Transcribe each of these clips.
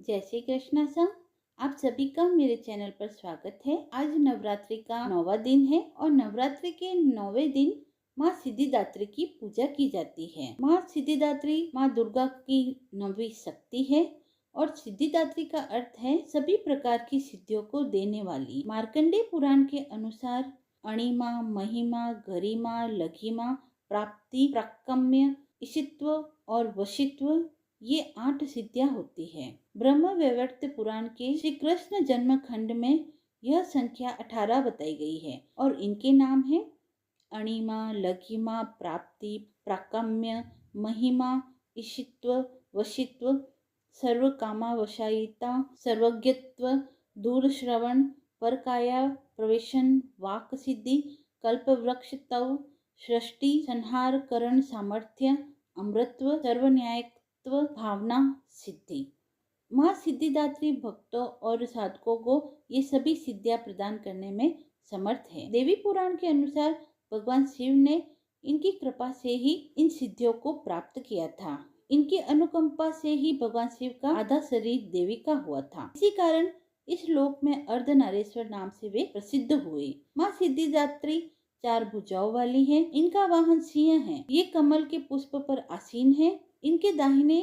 जय श्री कृष्णा संग। आप सभी का मेरे चैनल पर स्वागत है। आज नवरात्रि का 9वां दिन है और नवरात्रि के 9वें दिन माँ सिद्धिदात्री की पूजा की जाती है। माँ सिद्धिदात्री माँ दुर्गा की 9वीं शक्ति है और सिद्धिदात्री का अर्थ है सभी प्रकार की सिद्धियों को देने वाली। मार्कंडेय पुराण के अनुसार अणिमा, महिमा, गरिमा, लघिमा, प्राप्ति, प्राकम्य, ईशित्व और वशित्व, ये 8 सिद्धियां होती है। ब्रह्म वैवर्त पुराण के श्री कृष्ण जन्म खंड में यह संख्या 18 बताई गई है और इनके नाम है अणिमा, लघिमा, प्राप्ति, प्राकम्य, महिमा, ईशित्व, वशित्व, सर्वकामावशायिता, सर्वज्ञत्व, दूरश्रवण, परकाया प्रवेशन, वाक सिद्धि, कल्पवृक्ष तव, सृष्टि संहार करण सामर्थ्य, अमृतत्व, सर्वन्यायत्व, भावना सिद्धि। माँ सिद्धिदात्री भक्तों और साधकों को ये सभी सिद्धियां प्रदान करने में समर्थ है। देवी पुराण के अनुसार भगवान शिव ने इनकी कृपा से ही इन सिद्धियों को प्राप्त किया था। इनकी अनुकंपा से ही भगवान शिव का आधा शरीर देवी का हुआ था। इसी कारण इस लोक में अर्धनारेश्वर नाम से वे प्रसिद्ध हुए। माँ सिद्धिदात्री 4 भुजाओं वाली है। इनका वाहन सिंह है। ये कमल के पुष्प पर आसीन है। इनके दाहिने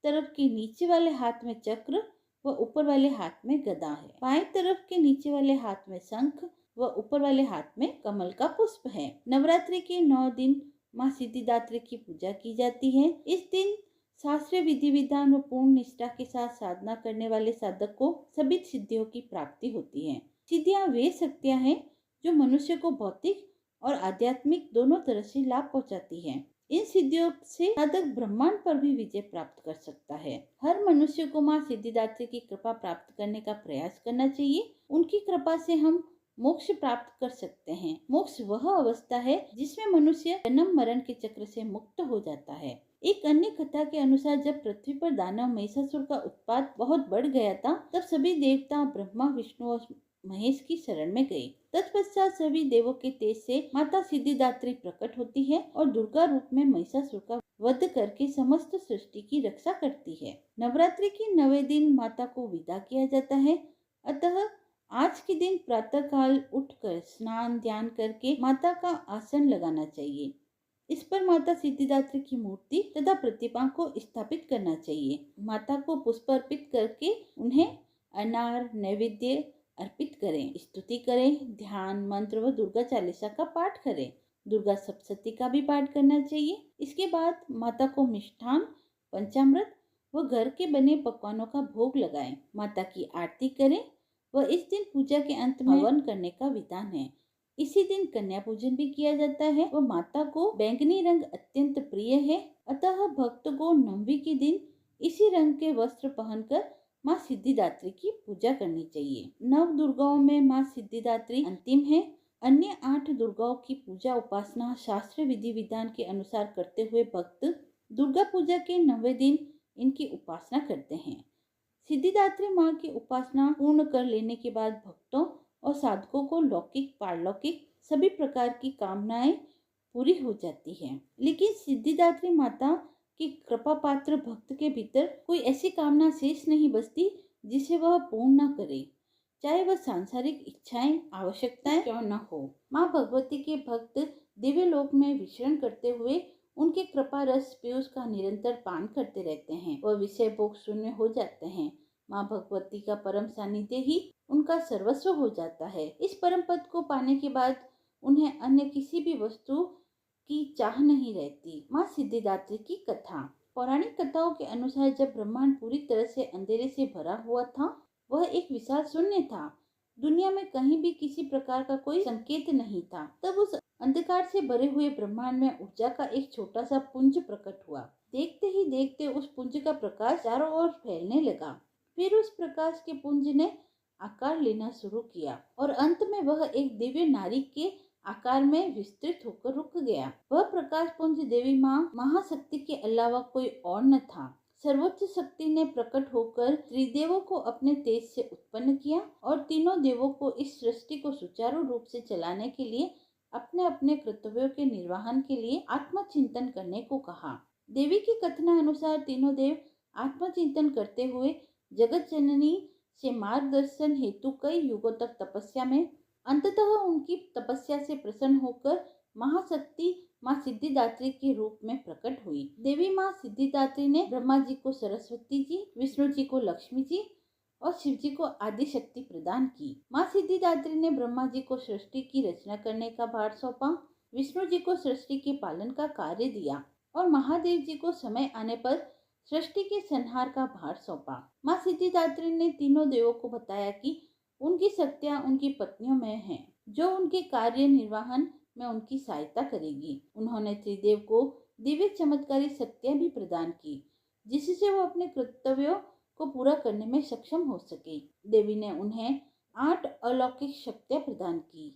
तरफ के नीचे वाले हाथ में चक्र व ऊपर वाले हाथ में गदा है। बाएं तरफ के नीचे वाले हाथ में शंख व ऊपर वाले हाथ में कमल का पुष्प है। नवरात्रि के 9 दिन माँ सिद्धिदात्री की पूजा की जाती है। इस दिन शास्त्रीय विधि विधान व पूर्ण निष्ठा के साथ साधना करने वाले साधक को सभी सिद्धियों की प्राप्ति होती है। सिद्धियां वे शक्तियां हैं जो मनुष्य को भौतिक और आध्यात्मिक दोनों तरह से लाभ पहुंचाती है। इन सिद्धियों से साधक ब्रह्मांड पर भी विजय प्राप्त कर सकता है। हर मनुष्य को माँ सिद्धिदात्री की कृपा प्राप्त करने का प्रयास करना चाहिए। उनकी कृपा से हम मोक्ष प्राप्त कर सकते हैं। मोक्ष वह अवस्था है जिसमें मनुष्य जन्म मरण के चक्र से मुक्त हो जाता है। एक अन्य कथा के अनुसार जब पृथ्वी पर दानव महिषासुर का उत्पात बहुत बढ़ गया था, तब सभी देवता ब्रह्मा, विष्णु और महेश की शरण में गए। तत्पश्चात सभी देवों के तेज से माता सिद्धिदात्री प्रकट होती है और दुर्गा रूप में महिषासुर का वध करके समस्त सृष्टि की रक्षा करती है। नवरात्रि के 9वें दिन माता को विदा किया जाता है। अतः आज के दिन प्रातः काल उठकर स्नान ध्यान करके माता का आसन लगाना चाहिए। इस पर माता सिद्धिदात्री की मूर्ति तथा प्रतिमा को स्थापित करना चाहिए। माता को पुष्प अर्पित करके उन्हें अनार नैवेद्य अर्पित करें, स्तुति करें, ध्यान मंत्र व दुर्गा चालीसा का पाठ करें। दुर्गा सप्तशती का भी पाठ करना चाहिए। इसके बाद माता को मिष्ठान, पंचामृत व घर के बने पकवानों का भोग लगाएं। माता की आरती करें व इस दिन पूजा के अंत में हवन करने का विधान है। इसी दिन कन्या पूजन भी किया जाता है व माता को बैंगनी रंग अत्यंत प्रिय है। अतः भक्त को 9वीं के दिन इसी रंग के वस्त्र पहनकर माँ सिद्धिदात्री की पूजा करनी चाहिए। 9 दुर्गाओं में माँ सिद्धिदात्री अंतिम है। अन्य 8 दुर्गाओं की पूजा उपासना शास्त्रीय विधि विधान के अनुसार करते हुए भक्त दुर्गा पूजा के 9वें दिन इनकी उपासना करते हैं। सिद्धिदात्री माँ की उपासना पूर्ण कर लेने के बाद भक्तों और साधकों को लौकिक पारलौकिक सभी प्रकार की कामनाएं पूरी हो जाती है। लेकिन सिद्धिदात्री माता कि कृपा पात्र भक्त के भीतर कोई ऐसी कामना शेष नहीं बचती जिसे वह पूर्ण न करे, चाहे वह सांसारिक इच्छाएं आवश्यकताएं क्यों न हो। माँ भगवती के भक्त दिव्य लोक में विचरण करते हुए उनके कृपा रस पीयूष का निरंतर पान करते रहते हैं। वह विषय भोग शून्य हो जाते हैं। माँ भगवती का परम सानिध्य ही उनका सर्वस्व हो जाता है। इस परम पद को पाने के बाद उन्हें अन्य किसी भी वस्तु की चाह नहीं रहती। माँ सिद्धिदात्री की कथा। पौराणिक कथाओं के अनुसार जब ब्रह्मांड पूरी तरह से अंधेरे से भरा हुआ था, वह एक विशाल शून्य था। दुनिया में कहीं भी किसी प्रकार का कोई संकेत नहीं था। तब उस अंधकार से भरे हुए ब्रह्मांड में ऊर्जा का एक छोटा सा पुंज प्रकट हुआ। देखते ही देखते उस पुंज का प्रकाश चारों ओर फैलने लगा। फिर उस प्रकाश के पुंज ने आकार लेना शुरू किया और अंत में वह एक दिव्य नारी के आकार में विस्तृत होकर रुक गया। वह प्रकाश पुंज देवी माँ महाशक्ति के अलावा कोई और न था। सर्वोच्च शक्ति ने प्रकट होकर त्रिदेवों को अपने तेज से उत्पन्न किया और तीनों देवों को इस सृष्टि को सुचारू रूप से चलाने के लिए अपने अपने कर्तव्यों के निर्वहन के लिए आत्मचिंतन करने को कहा। देवी की कथना अनुसार तीनों देव आत्मचिंतन करते हुए जगत जननी से मार्गदर्शन हेतु कई युगों तक तपस्या में, अंततः उनकी तपस्या से प्रसन्न होकर महाशक्ति माँ सिद्धिदात्री के रूप में प्रकट हुई। देवी माँ सिद्धिदात्री ने ब्रह्मा जी को सरस्वती जी, विष्णु जी को लक्ष्मी जी और शिव जी को आदि शक्ति प्रदान की। माँ सिद्धिदात्री ने ब्रह्मा जी को सृष्टि की रचना करने का भार सौंपा, विष्णु जी को सृष्टि के पालन का कार्य दिया और महादेव जी को समय आने पर सृष्टि के संहार का भार सौंपा। माँ सिद्धिदात्री ने तीनों देवों को बताया कि उनकी शक्तियाँ उनकी पत्नियों में हैं, जो उनके कार्य निर्वहन में उनकी सहायता करेगी। उन्होंने त्रिदेव को दिव्य चमत्कारी शक्तियाँ भी प्रदान की, जिससे वो अपने कर्तव्यों को पूरा करने में सक्षम हो सके। देवी ने उन्हें 8 अलौकिक शक्तियाँ प्रदान की।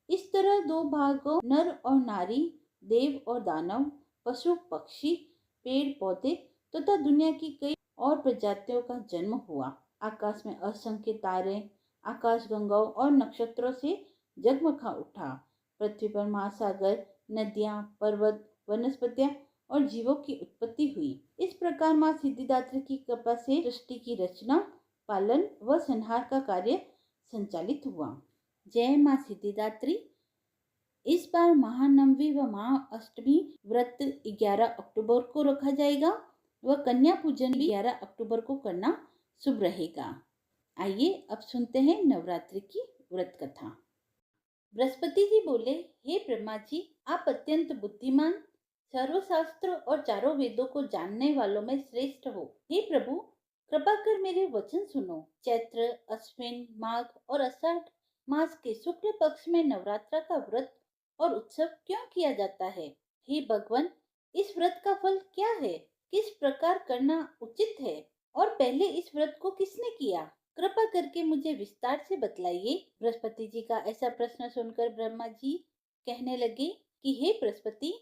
इस तरह 2 भागों नर और नारी, देव और दानव, पशु पक्षी, पेड़ पौधे तथा दुनिया की कई और प्रजातियों का जन्म हुआ। आकाश में असंख्य तारे, आकाश गंगाओं और नक्षत्रों से जगमगा उठा। पृथ्वी पर महासागर, नदियां, पर्वत, वनस्पतियां और जीवों की उत्पत्ति हुई। इस प्रकार माँ सिद्धिदात्री की कृपा से सृष्टि की रचना, पालन व संहार का कार्य संचालित हुआ। जय माँ सिद्धिदात्री। इस बार महानवमी व महाअष्टमी व्रत 11 अक्टूबर को रखा जाएगा व कन्या पूजन भी 11 अक्टूबर को करना शुभ रहेगा। आइए अब सुनते हैं नवरात्रि की व्रत कथा। बृहस्पति जी बोले, हे ब्रह्मा जी, आप अत्यंत बुद्धिमान, सर्वशास्त्र और चारों वेदों को जानने वालों में श्रेष्ठ हो। हे प्रभु, कृपा कर मेरे वचन सुनो। चैत्र, अश्विन, माघ और आषाढ़ मास के शुक्ल पक्ष में नवरात्र का व्रत और उत्सव क्यों किया जाता है? हे भगवान, इस व्रत का फल क्या है? किस प्रकार करना उचित है? और पहले इस व्रत को किसने किया? कृपा करके मुझे विस्तार से बतलाइए। बृहस्पति जी का ऐसा प्रश्न सुनकर ब्रह्मा जी कहने लगे कि हे बृहस्पति,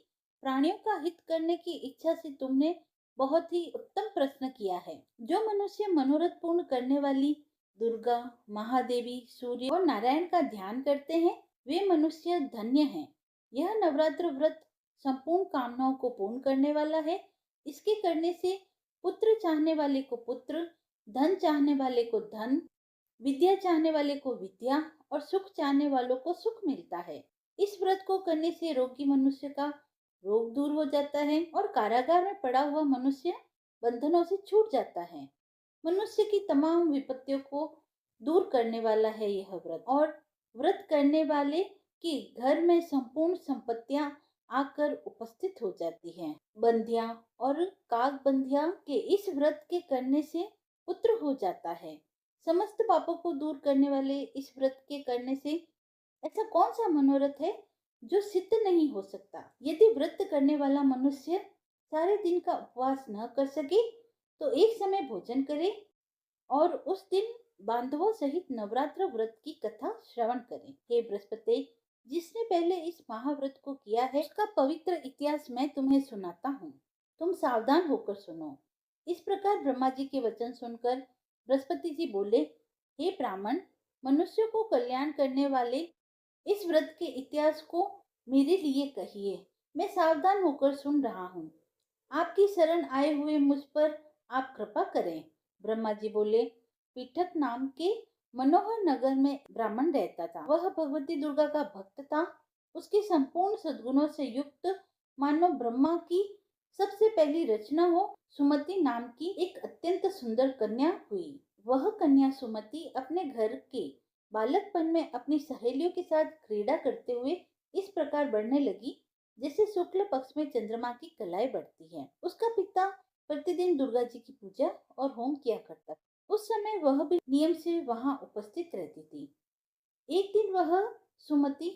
प्राणियों का हित करने की इच्छा से तुमने बहुत ही उत्तम प्रश्न किया है। जो मनुष्य मनोरथ पूर्ण करने वाली दुर्गा, महादेवी, सूर्य और नारायण का ध्यान करते हैं, वे मनुष्य धन्य हैं। यह नवरात्र व्रत संपूर्ण कामनाओं को पूर्ण करने वाला है। इसके करने से पुत्र चाहने वाले को पुत्र, धन चाहने वाले को धन, विद्या चाहने वाले को विद्या और सुख चाहने वालों को सुख मिलता है। इस व्रत को करने से रोगी मनुष्य का रोग दूर हो जाता है और कारागार में पड़ा हुआ मनुष्य बंधनों से छूट जाता है। मनुष्य की तमाम विपत्तियों को दूर करने वाला है यह व्रत। और व्रत करने वाले के घर में संपूर्ण संपत्तियां आकर उपस्थित हो जाती हैं। बंधिया और काकबंधिया के इस व्रत के करने से पुत्र हो जाता है। समस्त पापों को दूर करने वाले इस व्रत के करने से ऐसा कौन सा मनोरथ है जो सिद्ध नहीं हो सकता? यदि व्रत करने वाला मनुष्य सारे दिन का उपवास न कर सके तो एक समय भोजन करे और उस दिन बांधवों सहित नवरात्र व्रत की कथा श्रवण करें। हे बृहस्पति, जिसने पहले इस महाव्रत को किया है, उसका पवित्र इतिहास मैं तुम्हें सुनाता हूँ। तुम सावधान होकर सुनो। इस प्रकार ब्रह्मा जी के वचन सुनकर बृहस्पति जी बोले, हे ब्राह्मण, मनुष्य को कल्याण करने वाले इस व्रत के इतिहास को मेरे लिए कहिए। मैं सावधान होकर सुन रहा हूँ। आपकी शरण आए हुए मुझ पर आप कृपा करें। ब्रह्मा जी बोले, पीठक नाम के मनोहर नगर में ब्राह्मण रहता था। वह भगवती दुर्गा का भक्त था। उसके संपूर्ण सद्गुणों से युक्त मानो ब्रह्मा की सबसे पहली रचना हो सुमति नाम की एक अत्यंत सुंदर कन्या हुई। वह कन्या सुमति अपने घर के बालकपन में अपनी सहेलियों के साथ क्रीड़ा करते हुए इस प्रकार बढ़ने लगी जैसे शुक्ल पक्ष में चंद्रमा की कलाएं बढ़ती है। उसका पिता प्रतिदिन दुर्गा जी की पूजा और होम किया करता। उस समय वह भी नियम से वहां उपस्थित रहती थी। एक दिन वह सुमति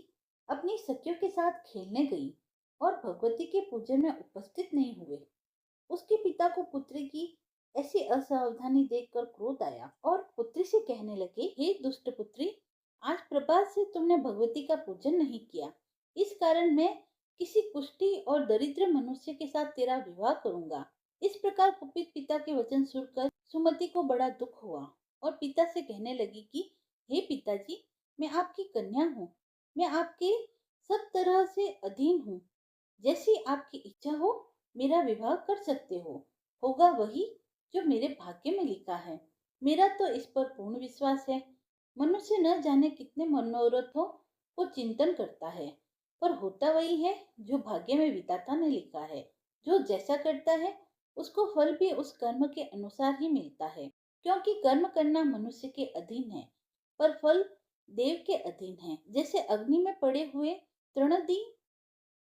अपनी सखियों के साथ खेलने गई और भगवती के पूजन में उपस्थित नहीं हुए। उसके पिता को पुत्री की ऐसी असावधानी देखकर क्रोध आया और पुत्री से कहने लगे, हे दुष्ट पुत्री, आज प्रभात से तुमने भगवती का पूजन नहीं किया। इस कारण मैं किसी कुष्ठी और दरिद्र मनुष्य के साथ तेरा विवाह करूंगा। इस प्रकार कुपित पिता के वचन सुनकर सुमति को बड़ा दुख हुआ और पिता से कहने लगी कि हे पिताजी, मैं आपकी कन्या हूँ। मैं आपके सब तरह से अधीन हूँ। जैसी आपकी इच्छा हो मेरा विवाह कर सकते हो। होगा वही जो मेरे भाग्य में लिखा है। मेरा तो इस पर पूर्ण विश्वास है। मनुष्य न जाने कितने मनोरथों को चिंतन करता है, पर होता वही है जो भाग्य में विधाता ने लिखा है। जो जैसा करता है उसको फल भी उस कर्म के अनुसार ही मिलता है, क्योंकि कर्म करना मनुष्य के अधीन है, पर फल देव के अधीन है। जैसे अग्नि में पड़े हुए तृणदि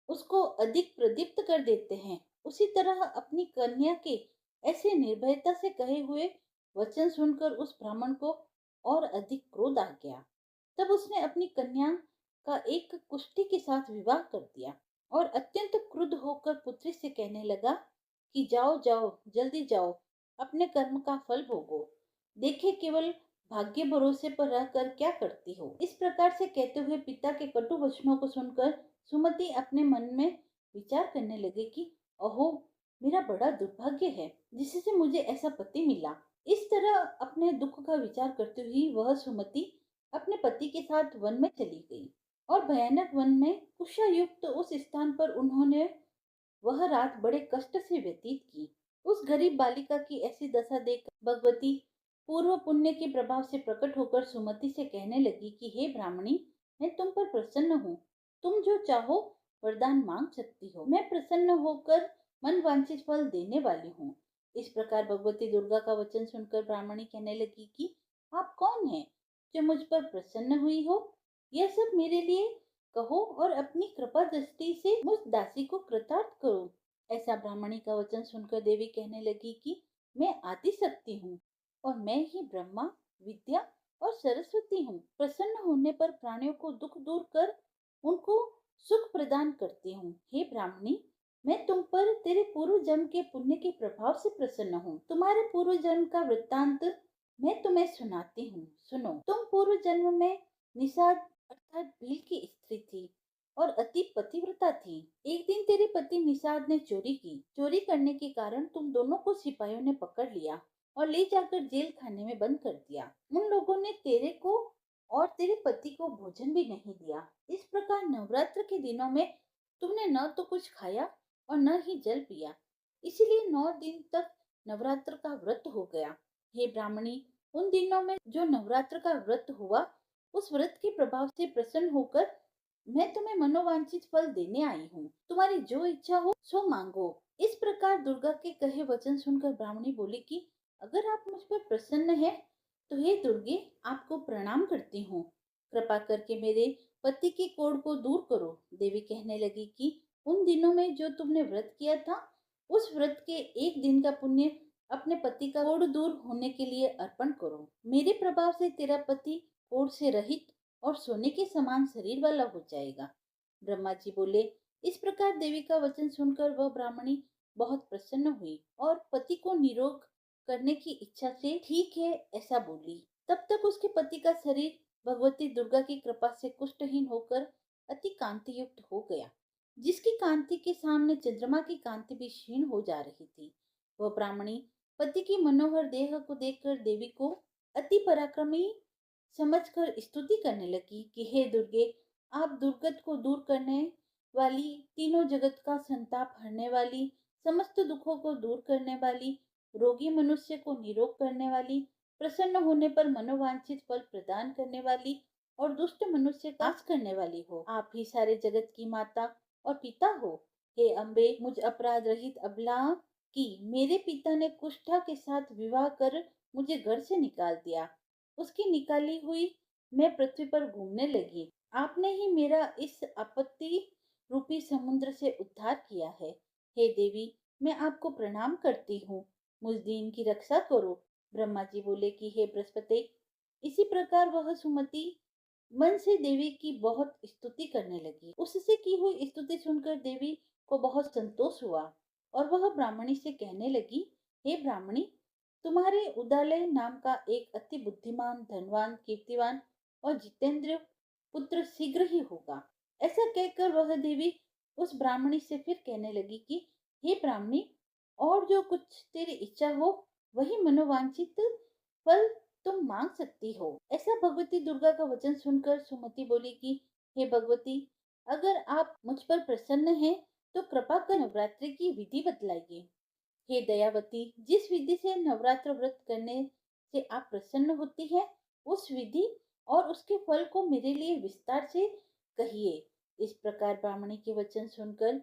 उसको अधिक प्रदीप्त कर देते हैं, उसी तरह अपनी कन्या के ऐसे निर्भयता से कहे हुए वचन सुनकर उस ब्राह्मण को और अधिक क्रोध आ गया। तब उसने अपनी कन्या का एक कुष्ठी के साथ विवाह कर दिया और अत्यंत क्रुद्ध होकर पुत्री से कहने लगा कि जाओ जाओ, जल्दी जाओ, अपने कर्म का फल भोगो। देखे केवल भाग्य भरोसे पर रहकर क्या करती हो। इस प्रकार से कहते हुए पिता के कटु वचनों को सुनकर सुमति अपने मन में विचार करने लगे कि अहो, मेरा बड़ा दुर्भाग्य है जिससे मुझे ऐसा पति मिला। इस तरह अपने दुख का विचार करते हुए वह सुमति अपने पति के साथ वन में चली गई और भयानक वन में कुशा युक्त उस स्थान पर उन्होंने वह रात बड़े कष्ट से व्यतीत की। उस गरीब बालिका की ऐसी दशा देख भगवती पूर्व पुण्य के प्रभाव से प्रकट होकर सुमति से कहने लगी कि हे ब्राह्मणी, मैं तुम पर प्रसन्न हूँ। तुम जो चाहो वरदान मांग सकती हो। मैं प्रसन्न होकर मन वांछित फल देने वाली हूँ। इस प्रकार भगवती दुर्गा का वचन सुनकर ब्राह्मणी कहने लगी कि आप कौन हैं जो मुझ पर प्रसन्न हुई हो? यह सब मेरे लिए कहो और अपनी कृपा दृष्टि से मुझ दासी को कृतार्थ करो। ऐसा ब्राह्मणी का वचन सुनकर देवी कहने लगी कि मैं आदि शक्ति हूँ और मैं ही ब्रह्मा, विद्या और सरस्वती हूँ। प्रसन्न होने पर प्राणियों को दुख दूर कर उनको सुख प्रदान करती हूँ। हे ब्राह्मणी, मैं तुम पर तेरे पूर्व जन्म के पुण्य के प्रभाव से प्रसन्न हूँ। तुम्हारे पूर्व जन्म का वृत्तांत मैं तुम्हें सुनाती हूँ, सुनो। तुम पूर्व जन्म में निषाद अर्थात भील की स्त्री थी और अति पतिव्रता थी। एक दिन तेरे पति निषाद ने चोरी की। चोरी करने के कारण तुम दोनों को सिपाहियों ने पकड़ लिया और ले जाकर जेल खाने में बंद कर दिया। उन लोगों ने तेरे को और तेरे पति को भोजन भी नहीं दिया। इस प्रकार नवरात्र के दिनों में तुमने न तो कुछ खाया और न ही जल पिया, इसीलिए 9 दिन तक नवरात्र का व्रत हो गया। हे ब्राह्मणी, उन दिनों में जो नवरात्र का व्रत हुआ, उस व्रत के प्रभाव से प्रसन्न होकर मैं तुम्हें मनोवांछित फल देने आई हूँ। तुम्हारी जो इच्छा हो सो मांगो। इस प्रकार दुर्गा के कहे वचन सुनकर ब्राह्मणी बोली कि अगर आप मुझ पर प्रसन्न हैं, तो हे दुर्गे, आपको प्रणाम करती हूँ। कृपा करके मेरे पति के कोढ़ को दूर करो। देवी कहने लगी कि उन दिनों में जो तुमने व्रत किया था, उस व्रत के एक दिन का पुण्य अपने पति का कोढ़ दूर होने के लिए अर्पण करो। मेरे प्रभाव से तेरा पति कोढ़ से रहित और सोने के समान शरीर वाला हो जाएगा। ब्रह्मा जी बोले। इस प्रकार देवी का वचन सुनकर वह ब्राह्मणी बहुत प्रसन्न हुई और पति को निरोग करने की इच्छा से ठीक है ऐसा बोली। तब तक उसके पति का शरीर भगवती दुर्गा की कृपा से कुष्ठहीन होकर अति कांति युक्त हो गया, जिसकी कांति के सामने चंद्रमा की कांति भी क्षीण हो जा रही थी। वह ब्राह्मणी पति की मनोहर देह को देखकर देवी को अति पराक्रमी समझकर स्तुति करने लगी कि हे दुर्गे, आप दुर्गत को दूर करने वाली, तीनों जगत का संताप हरने वाली, समस्त दुखों को दूर करने वाली, रोगी मनुष्य को निरोग करने वाली, प्रसन्न होने पर मनोवांछित फल प्रदान करने वाली और दुष्ट मनुष्य का नाश करने वाली हो। आप ही सारे जगत की माता और पिता हो। हे अम्बे, मुझ अपराध रहित अबला की मेरे पिता ने कुष्ठा के साथ विवाह कर मुझे घर से निकाल दिया। उसकी निकाली हुई मैं पृथ्वी पर घूमने लगी। आपने ही मेरा इस आपत्ति रूपी समुद्र से उद्धार किया है। हे देवी, मैं आपको प्रणाम करती हूँ। मुझ दीन की रक्षा करो। ब्रह्मा जी बोले कि हे बृहस्पति। इसी प्रकार वह सुमति मन से देवी की बहुत स्तुति करने लगी। उससे की हुई स्तुति सुनकर देवी को बहुत संतोष हुआ और वह ब्राह्मणी से कहने लगी, हे ब्राह्मणी, तुम्हारे उदालय नाम का एक अति बुद्धिमान, धनवान, कीर्तिवान और जितेंद्र पुत्र शीघ्र ही होगा। ऐसा कहकर वह देवी उस ब्राह्मणी से फिर कहने लगी कि हे ब्राह्मणी, और जो कुछ तेरी इच्छा हो वही मनोवांछित फल तुम मांग सकती हो। ऐसा भगवती दुर्गा का वचन सुनकर सुमति बोली कि हे भगवती, अगर आप मुझ पर प्रसन्न हैं, तो कृपा कर नवरात्रि की विधि बतलाइए। हे दयावती, जिस विधि से नवरात्र व्रत करने से आप प्रसन्न होती हैं, उस विधि और उसके फल को मेरे लिए विस्तार से कहिए। इस प्रकार ब्राह्मणी के वचन सुनकर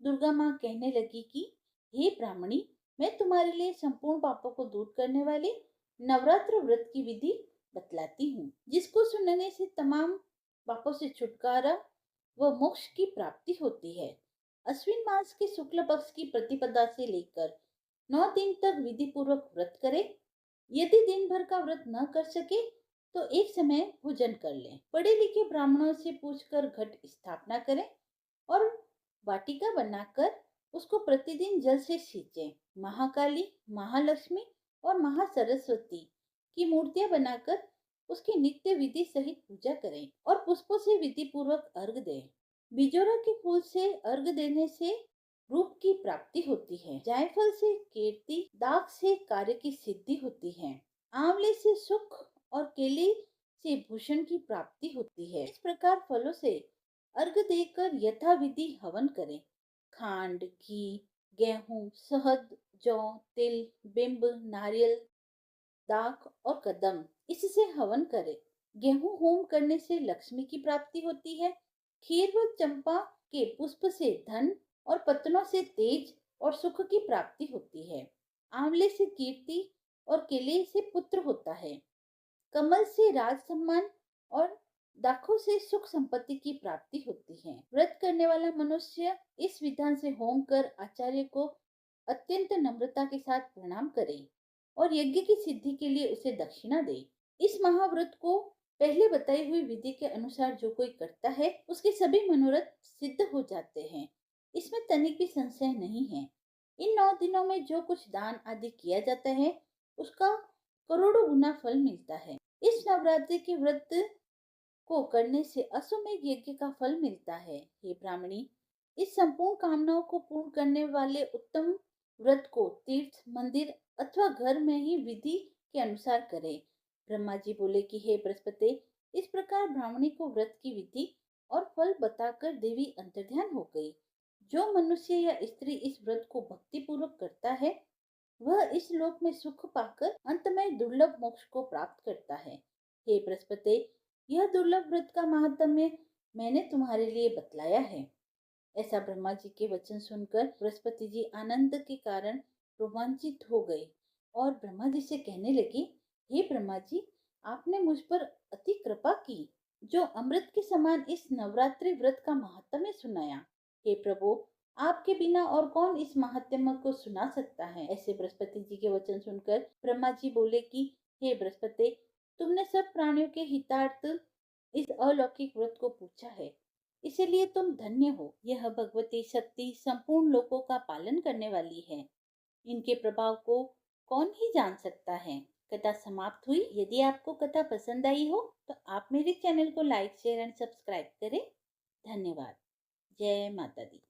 दुर्गा माँ कहने लगी कि हे ब्राह्मणी, मैं तुम्हारे लिए संपूर्ण पापों को दूर करने वाले नवरात्र व्रत की विधि बतलाती हूँ, जिसको सुनने से तमाम पापों से छुटकारा व मोक्ष की प्राप्ति होती है। अश्विन मास के शुक्ल पक्ष की प्रतिपदा से लेकर 9 दिन तक विधि पूर्वक व्रत करें। यदि दिन भर का व्रत न कर सके तो एक समय भोजन कर लें। पढ़े लिखे ब्राह्मणों से पूछकर घट स्थापना करें और वाटिका बनाकर उसको प्रतिदिन जल से सींचें। महाकाली, महालक्ष्मी और महासरस्वती की मूर्तियां बनाकर उसकी नित्य विधि सहित पूजा करें और पुष्पों से विधि पूर्वक अर्घ दें। बिजोरा के फूल से अर्घ देने से रूप की प्राप्ति होती है। जायफल से कीर्ति, दाख से कार्य की सिद्धि होती है। आंवले से सुख और केले से भूषण की प्राप्ति होती है। इस प्रकार फलों से अर्घ देकर यथाविधि हवन करें। खांड, घी, गेहूं, शहद, जौ, तिल, बिंब, नारियल, दाख और कदम, इससे हवन करें। गेहूं होम करने से लक्ष्मी की प्राप्ति होती है। खीर व चंपा के पुष्प से धन और पत्तों से तेज और सुख की प्राप्ति होती है। आंवले से कीर्ति और केले से पुत्र होता है। कमल से राज सम्मान और दाखों से सुख संपत्ति की प्राप्ति होती है। व्रत करने वाला मनुष्य इस विधान से होम कर आचार्य को अत्यंत नम्रता के साथ प्रणाम करे और यज्ञ की सिद्धि के लिए उसे दक्षिणा दे। इस महाव्रत को पहले बताई हुई विधि के अनुसार जो कोई करता है उसके सभी मनोरथ सिद्ध हो जाते हैं। इसमें तनिक भी संशय नहीं है। इन 9 दिनों में जो कुछ दान आदि किया जाता है उसका करोड़ों गुना फल मिलता है। इस नवरात्रि के व्रत को करने से अश्वमेध यज्ञ का फल मिलता है। हे ब्राह्मणी, इस संपूर्ण कामनाओं को पूर्ण करने वाले उत्तम व्रत को तीर्थ, मंदिर अथवा घर में ही विधि के अनुसार करें। ब्रह्मा जी बोले कि हे बृहस्पति, इस प्रकार ब्राह्मणी को व्रत की विधि और फल बताकर देवी अंतर्ध्यान हो गई। जो मनुष्य या स्त्री इस व्रत को भक्ति पूर्वक करता है वह इस लोक में सुख पाकर अंत में दुर्लभ मोक्ष को प्राप्त करता है। हे बृहस्पति, यह दुर्लभ व्रत का महात्म्य मैंने तुम्हारे लिए बतलाया है। ऐसा ब्रह्मा जी के वचन सुनकर बृहस्पति जी आनंद के कारण रोमांचित हो गए और ब्रह्मा जी से कहने लगे, हे ब्रह्मा जी, आपने मुझ पर अति कृपा की जो अमृत के समान इस नवरात्रि व्रत का महात्म्य सुनाया। हे प्रभु, आपके बिना और कौन इस महात्म्य को सुना सकता है। ऐसे बृहस्पति जी के वचन सुनकर ब्रह्मा जी बोले कि हे बृहस्पति, तुमने सब प्राणियों के हितार्थ इस अलौकिक व्रत को पूछा है, इसलिए तुम धन्य हो। यह भगवती शक्ति संपूर्ण लोकों का पालन करने वाली है। इनके प्रभाव को कौन ही जान सकता है। कथा समाप्त हुई। यदि आपको कथा पसंद आई हो तो आप मेरे चैनल को लाइक, शेयर एंड सब्सक्राइब करें। धन्यवाद। जय माता दी।